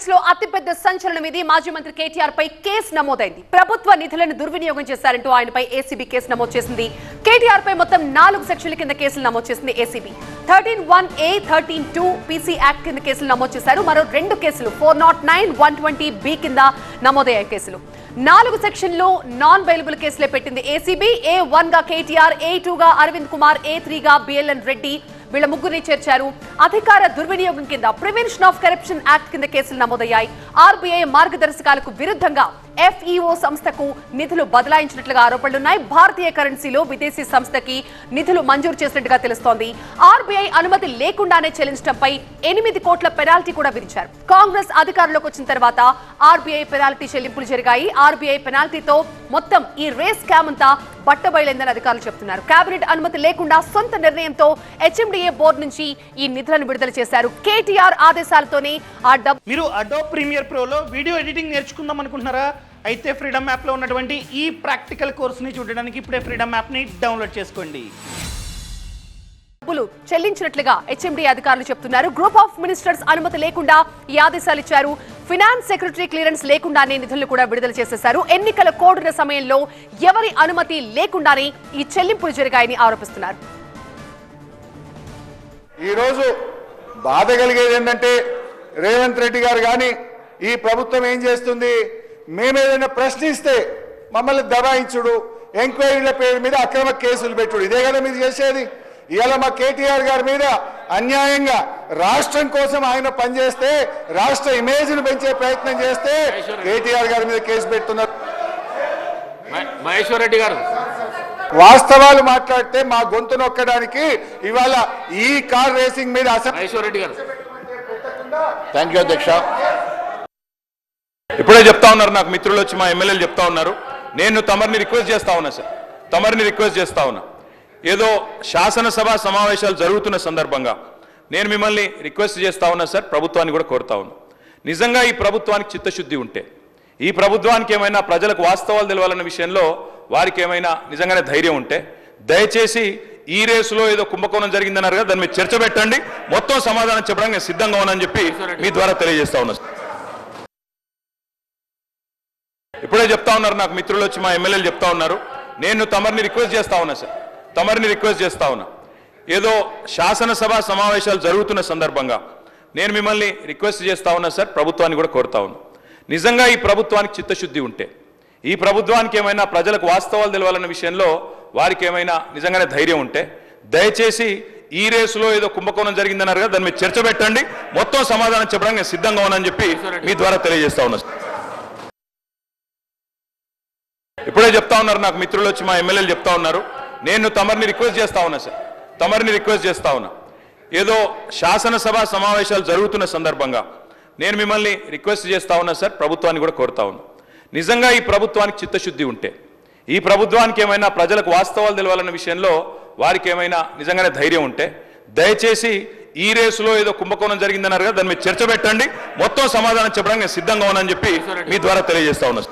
Politics లో అతిపెద్ద సంచలనం ఇది. మాజీ మంత్రి కేటీఆర్ పై కేసు నమోదైంది. ప్రభుత్వ నిధులను దుర్వినియోగం చేశారంటూ ఆయనపై ఏసీబీ కేసు నమోదు చేసింది. కేటీఆర్ పై మొత్తం 4 సెక్షన్ల కింద కేసులు నమోదు చేసింది ఏసీబీ. 13(1)(a), 13(2) పీసీ యాక్ట్ కింద కేసులు నమోదు చేశారు. మరో 2 కేసులు 409, 120B కింద నమోదయ్యాయి కేసులు. 4 సెక్షన్లు నాన్ బెయిలబుల్ కేసులే పెట్టింది ఏసీబీ. A1 గా కేటీఆర్, A2 గా అరవింద్ కుమార్, A3 గా బిఎల్ఎన్ రెడ్డి వీళ్ళ ముగ్గురిని చేర్చారు. అధికార దుర్వినియోగం కింద ప్రివెన్షన్ ఆఫ్ కరప్షన్ యాక్ట్ కింద కేసులు నమోదయ్యాయి. ఆర్బీఐ మార్గదర్శకాలకు విరుద్ధంగా FEO సంస్థకు నిధులు బదలాయించినట్లుగా ఆరోపణలున్నాయి. భారతీయ కరెన్సీలో విదేశీ సంస్థకి నిధులు మంజూరు చేసినట్టుగా తెలుస్తోంది. ఆర్బీఐ అనుమతి లేకుండానే చెల్లించడంపై 8 కోట్ల పెనాల్టీ కూడా విధించారు. కాంగ్రెస్ అధికారంలోకి వచ్చిన తర్వాత ఆర్బీఐ పెనాల్టీ చెల్లింపులు జరిగాయి. ఆర్బీఐ పెనాల్టీతో మొత్తం ఈ రేస్ స్కామ్ అంతా బట్టబయలైందని అధికారులు చెప్తున్నారు. కేబినెట్ అనుమతి లేకుండా సొంత నిర్ణయంతో HMDA బోర్డు నుంచి ఈ నిధులను విడుదల చేశారు. కేటీఆర్ ఆదేశాలతోనే ఆ డబ్బు. మీరు అడోబ్ ప్రీమియర్ ప్రోలో వీడియో ఎడిటింగ్ నేర్చుకుందాం అనుకుంటున్నారా? అయితే ఫ్రీడమ్ యాప్లో ఉన్నటువంటి ఈ ప్రాక్టికల్ కోర్సుని చూడడానికి ఇప్పుడే ఫ్రీడమ్ యాప్ని డౌన్లోడ్ చేసుకోండి. డబ్బులు చెల్లించినట్లుగా HMDA అధికారులు చెప్తున్నారు. గ్రూప్ ఆఫ్ మినిస్టర్స్ అనుమతి లేకుండా ఈ ఆదేశాలు ఇచ్చారు. ఫినాన్స్ సెక్రటరీ క్లియరెన్స్ లేకుండానే నిధులను కూడా విడుదల చేసేశారు. ఎన్నికల కోడ్ల సమయంలో ఎవరి అనుమతి లేకుండానే ఈ చెల్లింపులు జరిగాయని ఆరోపిస్తున్నారు. ఈరోజు బాధ కలిగేది ఏంటంటే రేవంత్ రెడ్డి గారు కానీ ఈ ప్రభుత్వం ఏం చేస్తుంది, మేమేదైనా ప్రశ్నిస్తే మమ్మల్ని దబాయించుడు, ఎంక్వైరీల పేరు మీద అక్రమ కేసులు పెట్టుడు, ఇదే కదా మీరు చేసేది. ఇవాళ మా కేటీఆర్ గారి మీద అన్యాయంగా రాష్ట్రం కోసం ఆయన పనిచేస్తే, రాష్ట్ర ఇమేజ్ను పెంచే ప్రయత్నం చేస్తే కేటీఆర్ గారి మీద కేసు పెడుతున్నారు. మహేశ్వర్ రెడ్డి గారు వాస్తవాలు మాట్లాడితే మా గొంతు నొక్కడానికి ఇవాళ ఈ కార్ రేసింగ్ మీద మహేశ్వర్ రెడ్డి గారు. థ్యాంక్ యూ అధ్యక్ష. ఇప్పుడే చెప్తా ఉన్నారు నాకు మిత్రులు వచ్చి, మా ఎమ్మెల్యేలు చెప్తా ఉన్నారు, నేను తమరిని రిక్వెస్ట్ చేస్తా ఉన్నా సార్, తమరిని రిక్వెస్ట్ చేస్తా ఉన్నా, ఏదో శాసనసభ సమావేశాలు జరుగుతున్న సందర్భంగా నేను మిమ్మల్ని రిక్వెస్ట్ చేస్తా ఉన్నా సార్, ప్రభుత్వాన్ని కూడా కోరుతా ఉన్నా, నిజంగా ఈ ప్రభుత్వానికి చిత్తశుద్ధి ఉంటే, ఈ ప్రభుత్వానికి ఏమైనా ప్రజలకు వాస్తవాలు తెలవాలన్న విషయంలో వారికి ఏమైనా నిజంగానే ధైర్యం ఉంటే దయచేసి ఈ రేసులో ఏదో కుంభకోణం జరిగిందన్నారు కదా, దాని మీద చర్చ పెట్టండి, మొత్తం సమాధానం చెప్పడానికి నేను సిద్ధంగా ఉన్నానని చెప్పి మీ ద్వారా తెలియజేస్తా ఉన్నా. ఇప్పుడే చెప్తా ఉన్నారు నాకు మిత్రులు వచ్చి, మా ఎమ్మెల్యేలు చెప్తా ఉన్నారు, నేను తమరిని రిక్వెస్ట్ చేస్తా ఉన్నా సార్, తమరిని రిక్వెస్ట్ చేస్తా ఉన్నా, ఏదో శాసనసభ సమావేశాలు జరుగుతున్న సందర్భంగా నేను మిమ్మల్ని రిక్వెస్ట్ చేస్తా ఉన్నా సార్, ప్రభుత్వాన్ని కూడా కోరుతా ఉన్నా, నిజంగా ఈ ప్రభుత్వానికి చిత్తశుద్ధి ఉంటే, ఈ ప్రభుత్వానికి ఏమైనా ప్రజలకు వాస్తవాలు తెలవాలన్న విషయంలో వారికి ఏమైనా నిజంగానే ధైర్యం ఉంటే దయచేసి ఈ రేసులో ఏదో కుంభకోణం జరిగిందన్నారు కదా, దాని మీద చర్చ పెట్టండి, మొత్తం సమాధానం చెప్పడానికి నేను సిద్ధంగా ఉన్నానని చెప్పి మీ ద్వారా తెలియజేస్తా ఉన్నా. ఇప్పుడే చెప్తా ఉన్నారు నాకు మిత్రులు వచ్చి, మా ఎమ్మెల్యేలు చెప్తా ఉన్నారు, నేను తమరిని రిక్వెస్ట్ చేస్తా ఉన్నా సార్, తమరిని రిక్వెస్ట్ చేస్తా ఉన్నా, ఏదో శాసనసభ సమావేశాలు జరుగుతున్న సందర్భంగా నేను మిమ్మల్ని రిక్వెస్ట్ చేస్తా ఉన్నా సార్, ప్రభుత్వాన్ని కూడా కోరుతా ఉన్నా, నిజంగా ఈ ప్రభుత్వానికి చిత్తశుద్ధి ఉంటే, ఈ ప్రభుత్వానికి ఏమైనా ప్రజలకు వాస్తవాలు తెలవాలన్న విషయంలో వారికి ఏమైనా నిజంగానే ధైర్యం ఉంటే దయచేసి ఈ రేసులో ఏదో కుంభకోణం జరిగిందన్నారు కదా, దాని మీద చర్చ పెట్టండి, మొత్తం సమాధానం చెప్పడానికి నేను సిద్ధంగా ఉన్నానని చెప్పి మీ ద్వారా తెలియజేస్తా ఉన్నా.